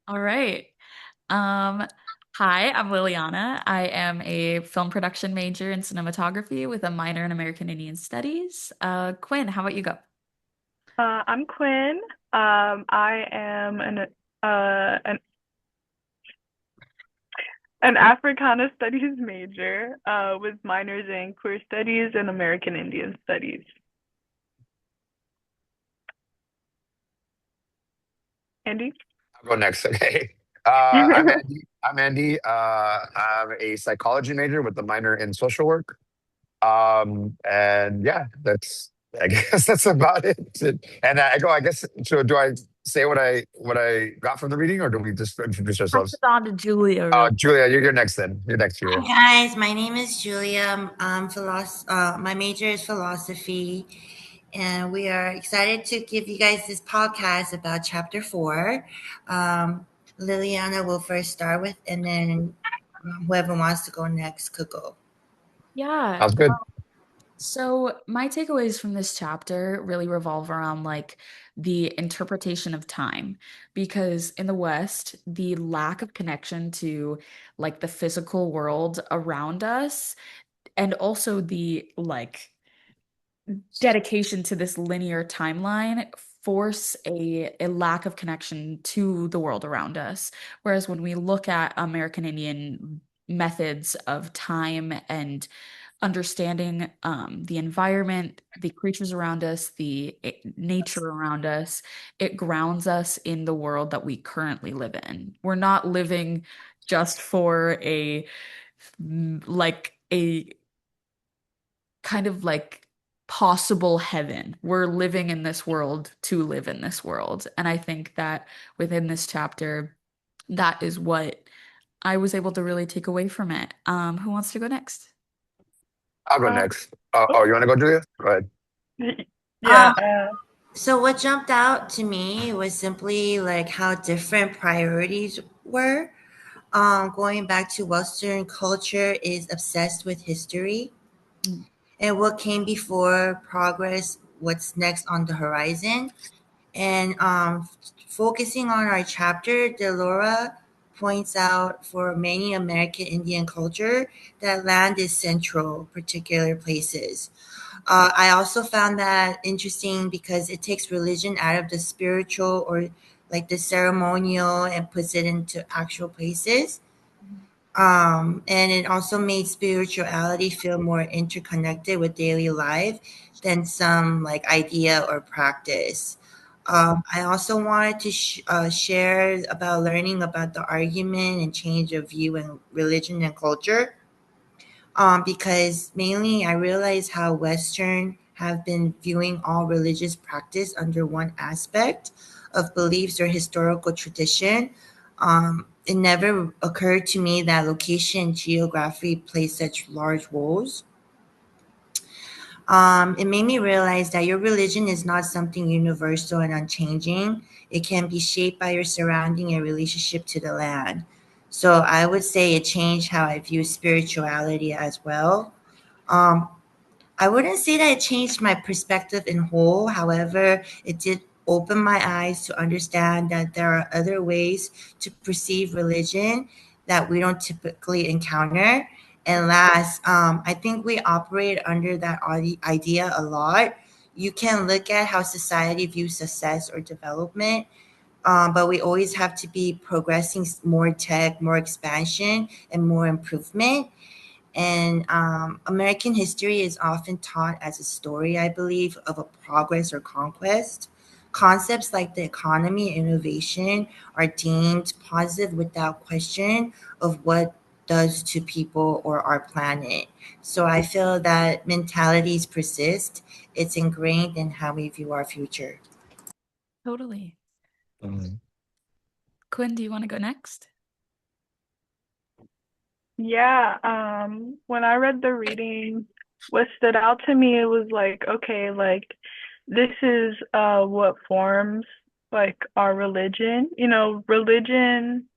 All right. Um, Hi, I'm Liliana. I am a film production major in cinematography with a minor in American Indian Studies. Quinn, how about you go? I'm Quinn. I am uh, an an Africana Studies major with minors in Queer Studies and American Indian Studies. Andy? I'll go next. Okay. I'm Andy. I'm a psychology major with a minor in social work. And yeah, I guess that's about it. And I go. I guess. So, do I say what I got from the reading, or do we just introduce Pass ourselves? it on to Julia real Julia, you're next. Then you're next, Hi Julia. guys, my name is Julia. My major is philosophy, and we are excited to give you guys this podcast about chapter four. Liliana will first start with, and then whoever wants to go next could go. Yeah. Sounds good. So my takeaways from this chapter really revolve around like the interpretation of time, because in the West, the lack of connection to like the physical world around us and also the like dedication to this linear timeline force a lack of connection to the world around us. Whereas when we look at American Indian methods of time and understanding the environment, the creatures around us, the nature around us, it grounds us in the world that we currently live in. We're not living just for a kind of like possible heaven. We're living in this world to live in this world. And I think that within this chapter, that is what I was able to really take away from it. Who wants to go next? I'll go Uh, next. oh, You want to go, Julia? Go ahead. yeah. Um, so what jumped out to me was simply like how different priorities were. Going back to Western culture is obsessed with history and what came before progress, what's next on the horizon. And focusing on our chapter, Delora points out for many American Indian culture that land is central, particular places. I also found that interesting because it takes religion out of the spiritual or like the ceremonial and puts it into actual places. And it also made spirituality feel more interconnected with daily life than some like idea or practice. I also wanted to share about learning about the argument and change of view in religion and culture, because mainly I realized how Western have been viewing all religious practice under one aspect of beliefs or historical tradition. It never occurred to me that location and geography play such large roles. It made me realize that your religion is not something universal and unchanging. It can be shaped by your surrounding and relationship to the land. So I would say it changed how I view spirituality as well. Um, I wouldn't say that it changed my perspective in whole. However, it did open my eyes to understand that there are other ways to perceive religion that we don't typically encounter. And last, I think we operate under that idea a lot. You can look at how society views success or development, but we always have to be progressing more tech, more expansion, and more improvement. And American history is often taught as a story, I believe, of a progress or conquest. Concepts like the economy and innovation are deemed positive without question of what does to people or our planet. So I feel that mentalities persist. It's ingrained in how we view our future. Totally. Mhm. Quinn, do you want to go next? Yeah. When I read the reading, what stood out to me, it was like, okay, like this is what forms like our religion. Religion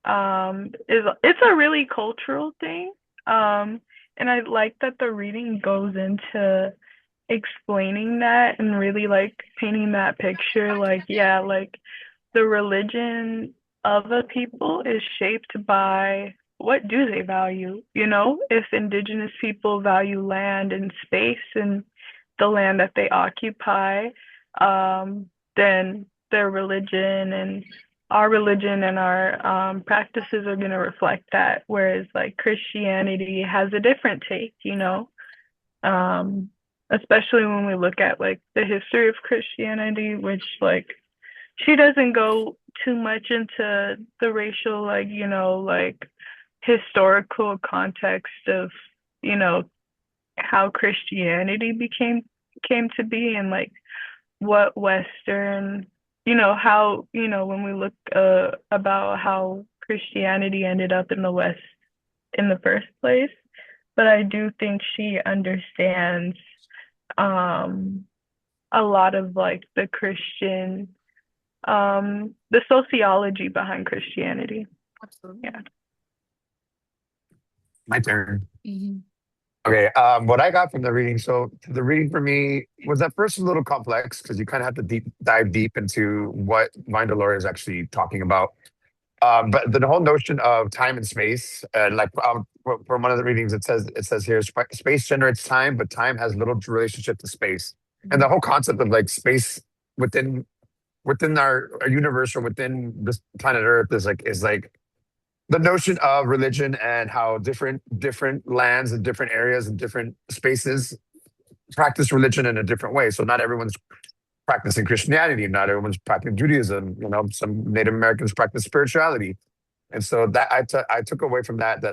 is it's a really cultural thing. And I like that the reading goes into explaining that and really like painting that picture like yeah, like the religion of a people is shaped by what do they value? You know, if indigenous people value land and space and the land that they occupy, then their religion and our practices are going to reflect that. Whereas like Christianity has a different take, you know, um, especially when we look at like the history of Christianity, which like she doesn't go too much into the racial, like, you know, like historical context of, you know, how Christianity became came to be and like what Western, you know, how, you know, when we look about how Christianity ended up in the West in the first place. But I do think she understands um a lot of like the sociology behind Christianity. Absolutely. Yeah. My turn. Mhm. Okay, what I got from the reading, so the reading for me was at first a little complex because you kind of have to dive deep into what Vine Deloria is actually talking about. But the whole notion of time and space, like from one of the readings, it says here, space generates time, but time has little relationship to space. And the Mhm. whole concept of like space within our universe or within this planet Earth is like the notion of religion and how different lands and different areas and different spaces practice religion in a different way. So not everyone's practicing Christianity, not everyone's practicing Judaism. You know, some Native Americans practice spirituality, and so that I took away from that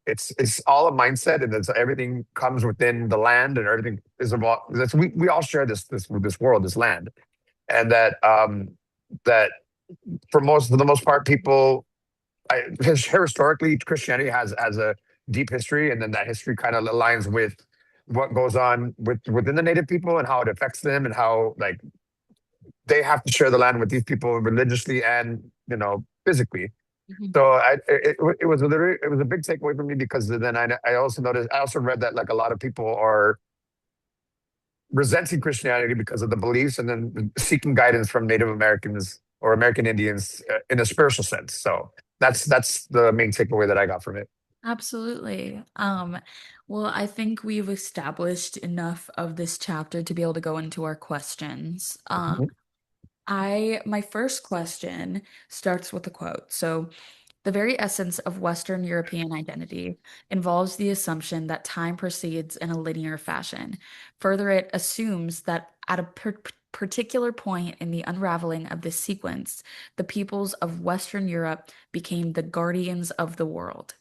it's all a mindset, and that everything comes within the land, and everything is about. We all share this world, this land, and that for the most part, people historically Christianity has a deep history, and then that history kind of aligns with what goes on within the native people and how it affects them and how like they have to share the land with these people religiously and physically. Mhm. So it was literally it was a big takeaway for me because then I also noticed I also read that like a lot of people are resenting Christianity because of the beliefs and then seeking guidance from Native Americans or American Indians in a spiritual sense. So that's the main takeaway that I got from it. Absolutely. Well, I think we've established enough of this chapter to be able to go into our questions. Mhm. My first question starts with a quote. So, the very essence of Western European identity involves the assumption that time proceeds in a linear fashion. Further, it assumes that at a particular point in the unraveling of this sequence, the peoples of Western Europe became the guardians of the world.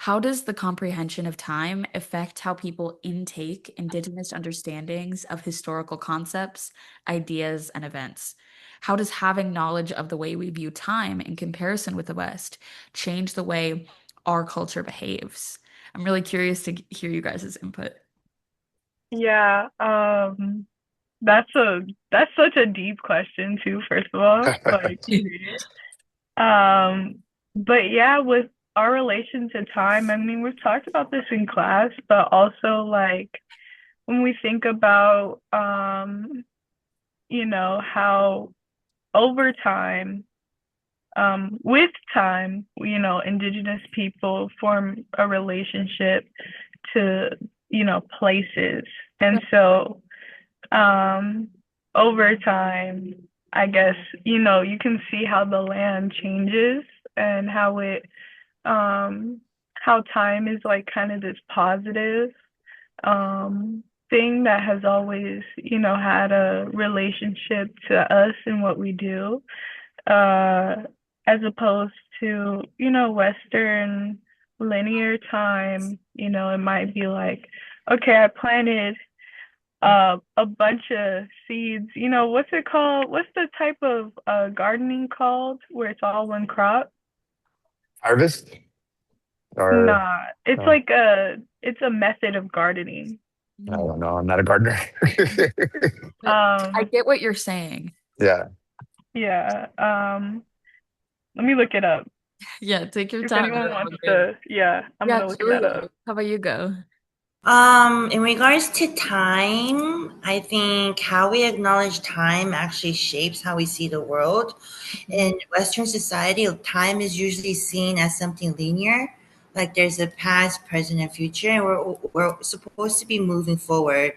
How does the comprehension of time affect how people intake indigenous understandings of historical concepts, ideas, and events? How does having knowledge of the way we view time in comparison with the West change the way our culture behaves? I'm really curious to hear you guys' input. Yeah. That's a that's such a deep question too, first of all. Like um but yeah, with our relation to time, I mean, we've talked about this in class, but also like when we think about you know, how over time, with time, you know, indigenous people form a relationship to, you know, places. And so, um, over time, I guess, you know, you can see how the land changes and um, how time is like kind of this positive, thing that has always, you know, had a relationship to us and what we do, uh, as opposed to, you know, Western linear time. You know, it might be like, okay, I planted a bunch of seeds. You know, what's it called? What's the type of gardening called where it's all one crop? Harvest or Nah, it's no, like it's a method of gardening. I Mhm. don't know. I'm not a gardener. But I Um, get what you're saying. Yeah. yeah. Let me look it up. Yeah, take your If time. anyone You're all wants good. to, yeah, I'm Yeah, gonna look that absolutely. up. How about you go? In regards to time, I think how we acknowledge time actually shapes how we see the world. In Western society, time is usually seen as something linear, like there's a past, present, and future, and we're supposed to be moving forward.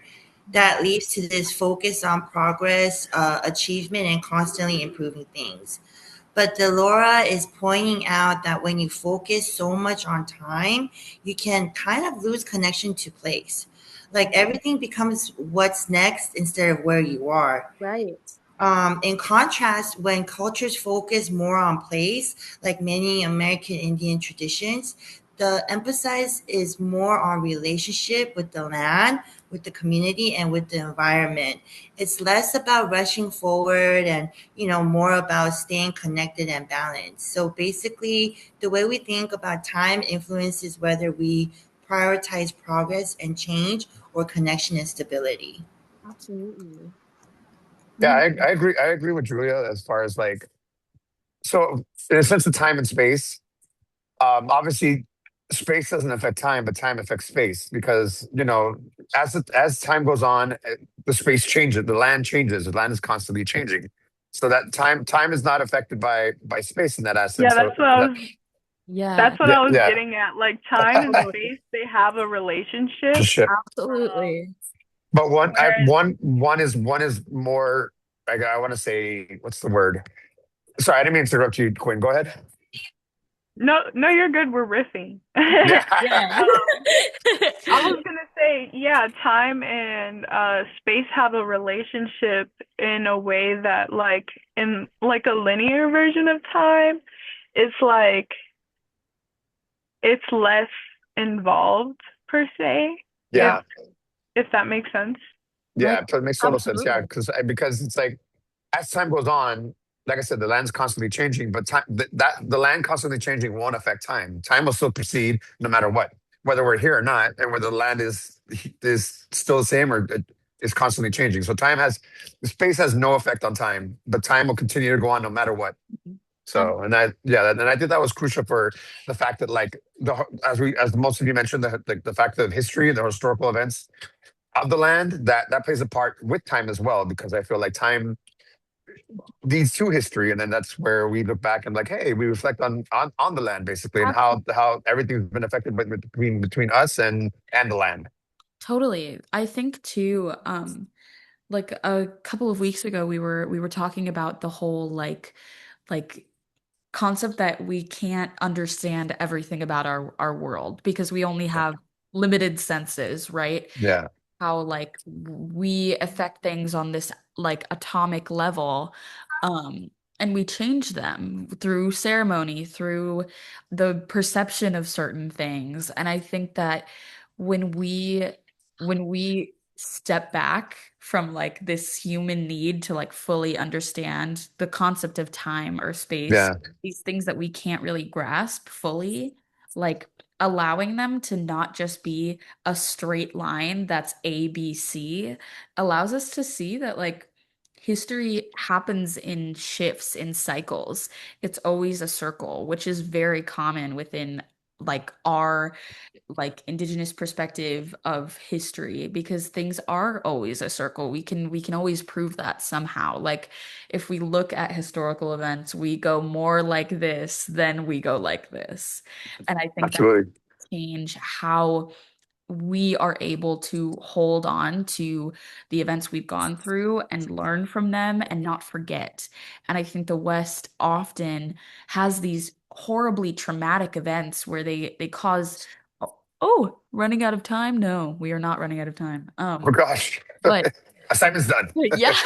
That leads to this focus on progress, achievement, and constantly improving things. But Delora is pointing out that when you focus so much on time, you can kind of lose connection to place. Like everything becomes what's next instead of where you are. Right. In contrast, when cultures focus more on place, like many American Indian traditions, the emphasis is more on relationship with the land, with the community, and with the environment. It's less about rushing forward and, more about staying connected and balanced. So basically, the way we think about time influences whether we prioritize progress and change or connection and stability. Absolutely. Yeah, Mm. I agree. I agree with Julia as far as like, so in a sense of time and space, obviously space doesn't affect time, but time affects space because, as time goes on, the space changes, the land changes, the land is constantly changing. So that time is not affected by space in that Yeah, essence. So that, Yeah, that's what yeah, I was yeah, getting at. Like time and space, they have a relationship. just shit. absolutely. But Whereas one is more. I want to say, what's the word? Sorry, I didn't mean to interrupt you, Quinn. Go ahead. no, no, you're good. We're riffing. Yeah, Yeah. I was gonna say, yeah, time and space have a relationship in a way that, like, in like a linear version of time, it's like it's less involved per se, if yeah, that makes sense. Right. yeah. So it makes total sense. Yeah, Absolutely. because it's like as time goes on, like I said, the land's constantly changing, but the land constantly changing won't affect time. Time will still proceed no matter what, whether we're here or not, and whether the land is still the same or is constantly changing. So space has no effect on time, but time will continue to go on no matter what. Um, So, and I think that was crucial for the fact that like as most of you mentioned, the fact of history and the historical events of the land that plays a part with time as well, because I feel like time leads to history, and then that's where we look back and like, hey, we reflect on the land basically, and how everything's been affected between us and the land. totally. I think too, like a couple of weeks ago we were talking about the whole like concept that we can't understand everything about our world because we only have limited senses, right? Yeah, How like we affect things on this like atomic level, um and we change them through ceremony, through the perception of certain things. And I think that when we step back from like this human need to like fully understand the concept of time or space, yeah, these things that we can't really grasp fully, like allowing them to not just be a straight line that's A, B, C allows us to see that like history happens in shifts, in cycles. It's always a circle, which is very common within like our like indigenous perspective of history because things are always a circle. We can always prove that somehow. Like if we look at historical events, we go more like this, then we go like this. And I think that absolutely. change how we are able to hold on to the events we've gone through and learn from them and not forget. And I think the West often has these horribly traumatic events where they cause, oh, running out of time? No, we are not running out of time. Oh gosh, But assignment's done. yeah,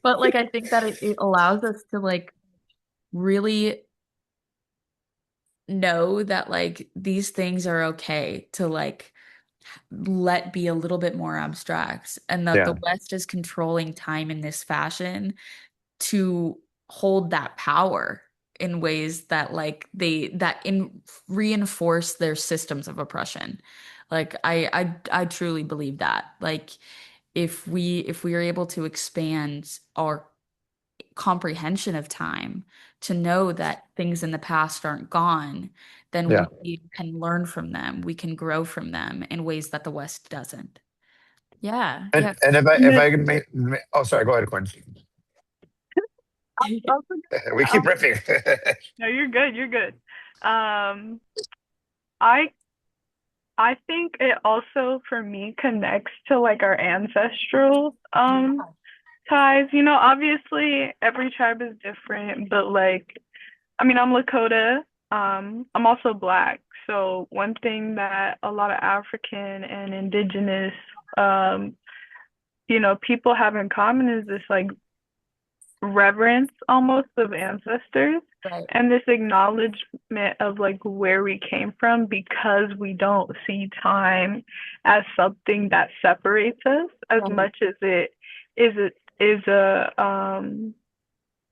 but like I think that it allows us to like really know that like these things are okay to like let be a little bit more abstract, and that the Yeah, West is controlling time in this fashion to hold that power in ways that like they that in reinforce their systems of oppression. Like I truly believe that. Like if we are able to expand our comprehension of time to know that things in the past aren't gone, then Yeah. we can learn from them. We can grow from them in ways that the West doesn't. Yeah, And yeah. and And if this, I can oh, sorry, go ahead, Quinn. also, We keep riffing. no, you're good. You're good. Um, I I think it also for me connects to like our ancestral ties. You know, obviously every tribe is different, but like I mean, I'm Lakota. I'm also Black. So one thing that a lot of African and indigenous um, people have in common is this like reverence almost of ancestors Right, and this acknowledgement of like where we came from because we don't see time as something that separates us as right. much as it is a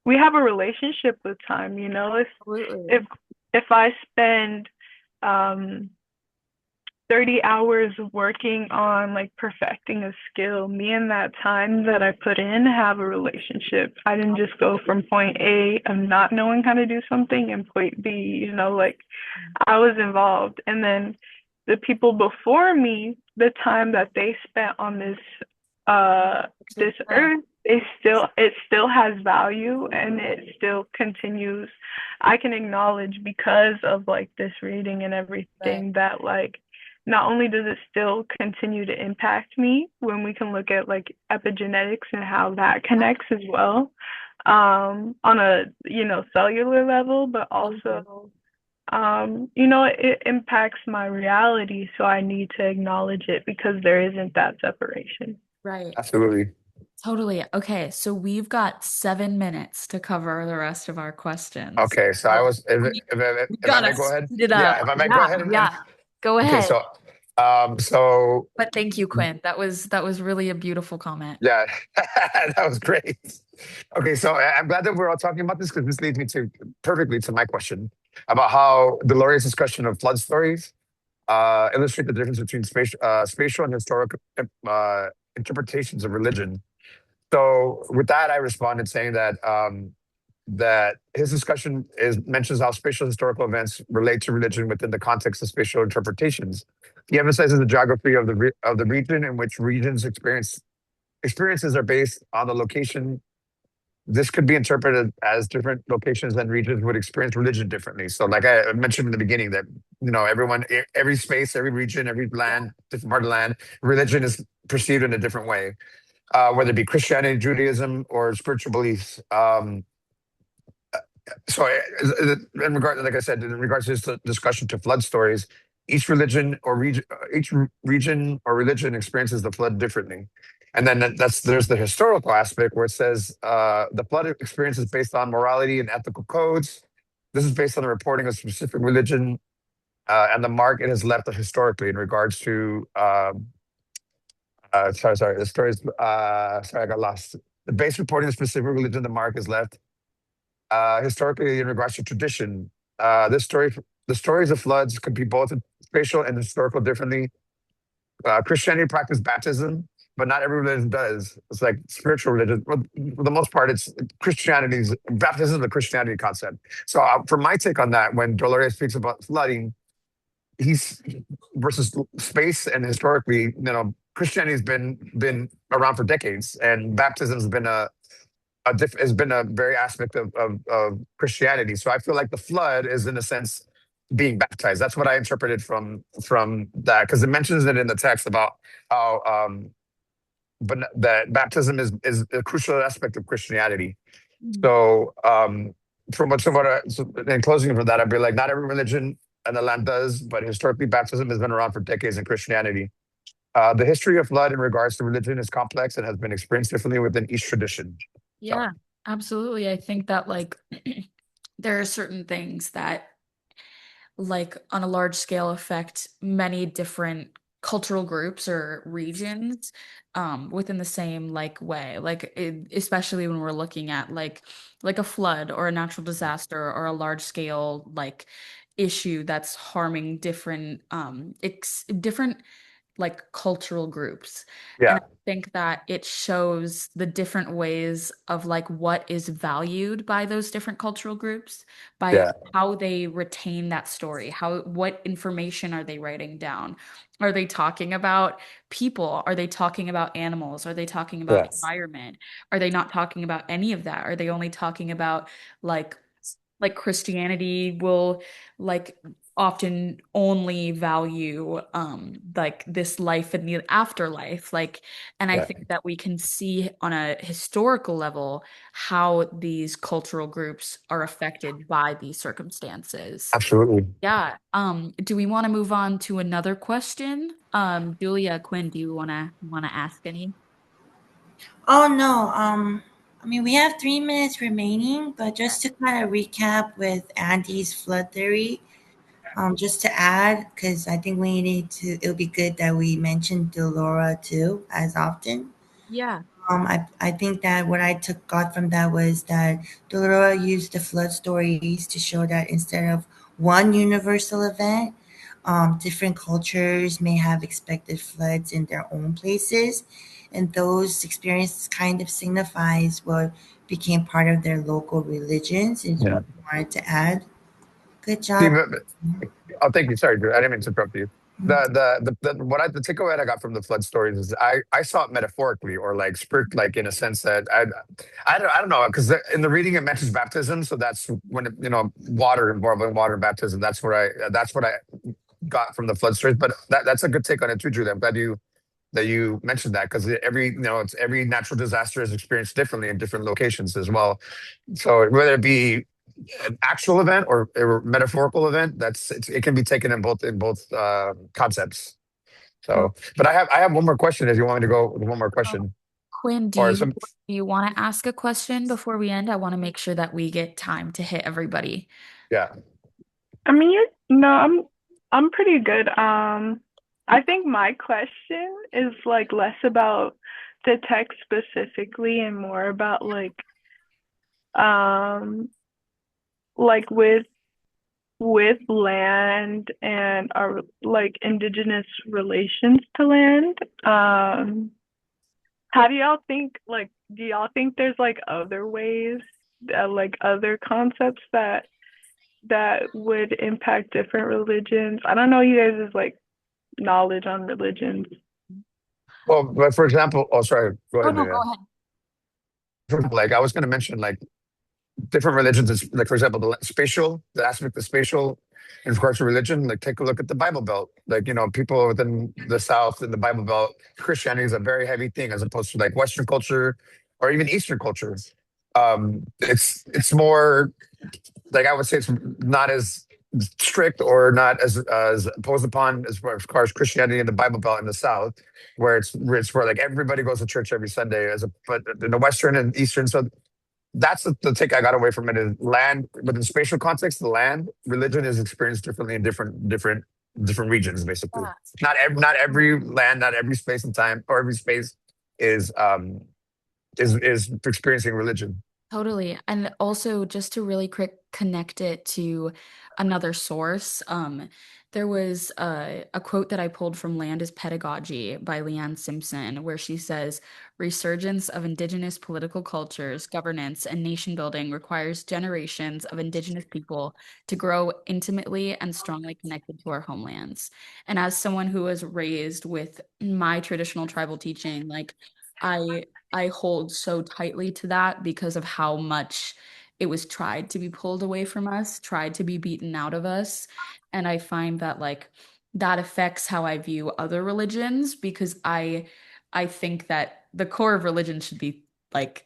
we have a relationship with time, you know. If Absolutely. if I spend um 30 hours working on like perfecting a skill, me and that time that I put in have a relationship. I didn't just go from point A of not knowing how to do something and point B, like I was involved. And then the people before me, the time that they spent on uh this Yeah, earth, it still has value and it still continues. I can acknowledge because of like this reading and right. everything that like not only does it still continue to impact me when we can look at like epigenetics and how that connects as well, on a cellular level, but Totally. also it impacts my reality, so I need to acknowledge it because there isn't that separation. Right. Absolutely. Totally. Okay, so we've got 7 minutes to cover the rest of our questions. Okay, so I So was we, we if I gotta may go ahead. speed it Yeah, up. if I may go Yeah, ahead and yeah. Go okay, ahead. so But thank you, Quinn. That was really a beautiful comment. yeah, that was great. Okay, so I'm glad that we're all talking about this because this leads me to perfectly to my question about how Deloria's discussion of flood stories illustrate the difference between spatial and historical interpretations of religion. So with that, I responded saying that his discussion is mentions how spatial historical events relate to religion within the context of spatial interpretations. He emphasizes the geography of of the region in which regions experiences are based on the location. This could be interpreted as different locations and regions would experience religion differently. So, like I mentioned in the beginning, that everyone, every space, every region, every land, different part of the land, religion is perceived in a different way, whether it be Christianity, Judaism, or spiritual beliefs. So in regard, like I said, in regards to this discussion to flood stories, each region or religion experiences the flood differently. And then there's the historical aspect where it says the flood experience is based on morality and ethical codes. This is based on the reporting of specific religion and the mark it has left historically in regards to sorry, the stories sorry, I got lost. The base reporting of specific religion the mark is left historically in regards to tradition. The stories of floods could be both spatial and historical differently. Christianity practices baptism, but not every religion does. It's like spiritual religion. Well, for the most part, it's Christianity's baptism is the Christianity concept. So, for my take on that, when Dolores speaks about flooding, he's versus space and historically, Christianity's been around for decades, and baptism's been has been a very aspect of Christianity. So I feel like the flood is in a sense being baptized. That's what I interpreted from that because it mentions it in the text about how but that baptism is a crucial aspect of Christianity. Mm. So so in closing for that, I'd be like, not every religion in the land does, but historically baptism has been around for decades in Christianity. The history of flood in regards to religion is complex and has been experienced differently within each tradition. So Yeah, absolutely. I think that like there are certain things that like on a large scale affect many different cultural groups or regions within the same like way like especially when we're looking at like a flood or a natural disaster or a large scale like issue that's harming different different like cultural groups. And Yeah, I think that it shows the different ways of like what is valued by those different cultural groups, by yeah, how they retain that story, how what information are they writing down? Are they talking about people? Are they talking about animals? Are they talking about yes, environment? Are they not talking about any of that? Are they only talking about like Christianity will like often only value like this life and the afterlife, like, and I yeah, think that we can see on a historical level how these cultural groups are affected by these circumstances. absolutely. Yeah. Do we want to move on to another question? Julia, Quinn, do you wanna ask any? Oh no, I mean we have 3 minutes remaining, but just to kind of recap with Andy's flood theory, just to add, because I think we need to, it'll be good that we mention Delora too as often. Yeah. I think that what I took got from that was that Delora used the flood stories to show that instead of one universal event, different cultures may have expected floods in their own places, and those experiences kind of signifies what became part of their local religions. Is Yeah. what I wanted to add. Good See, job. oh, thank you. Sorry, Drew. I didn't mean to interrupt you. The takeaway I got from the flood stories is I saw it metaphorically or like spirit, like in a sense that I don't know, because in the reading it mentions baptism, so that's when it, water, involving water baptism. That's what I got from the flood stories. But that's a good take on it too, Drew. I'm glad you mentioned that, because it's every natural disaster is experienced differently in different locations as well. So whether it be an actual event or a metaphorical event, it can be taken in both concepts. So, but I have one more question. If you want me to go with one more question, Quinn, or some, do you want to ask a question before we end? I want to make sure that we get time to hit everybody. yeah, I mean, no, I'm pretty good. I think my question is like less about the text specifically and more about um like with land and our like indigenous relations to land. How do y'all think, like, do y'all think there's like other ways, like other concepts that would impact different religions? I don't know you guys' like knowledge on religions. well, but for example, oh, sorry, go Oh ahead, no, go Julia. ahead. Like I was going to mention, like different religions, like for example, the aspect of spatial, and of course, religion. Like take a look at the Bible Belt. Like people within the South in the Bible Belt, Christianity is a very heavy thing as opposed to like Western culture or even Eastern culture. It's more like I would say it's not as strict or not as imposed upon as far as Christianity in the Bible Belt in the South, where it's where like everybody goes to church every Sunday. But in the Western and Eastern, so that's the take I got away from it is land, but in spatial context, the land religion is experienced differently in different regions. Basically, Yeah. not every land, not every space and time or every space is is experiencing religion. Totally. And also just to really quick connect it to another source, there was a quote that I pulled from Land is Pedagogy by Leanne Simpson, where she says, resurgence of indigenous political cultures, governance, and nation building requires generations of indigenous people to grow intimately and strongly connected to our homelands. And as someone who was raised with my traditional tribal teaching, like I I hold so tightly to that because of how much it was tried to be pulled away from us, tried to be beaten out of us. And I find that like that affects how I view other religions because I think that the core of religion should be like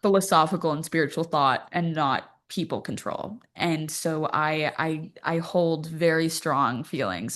philosophical and spiritual thought and not people control. And so I hold very strong feelings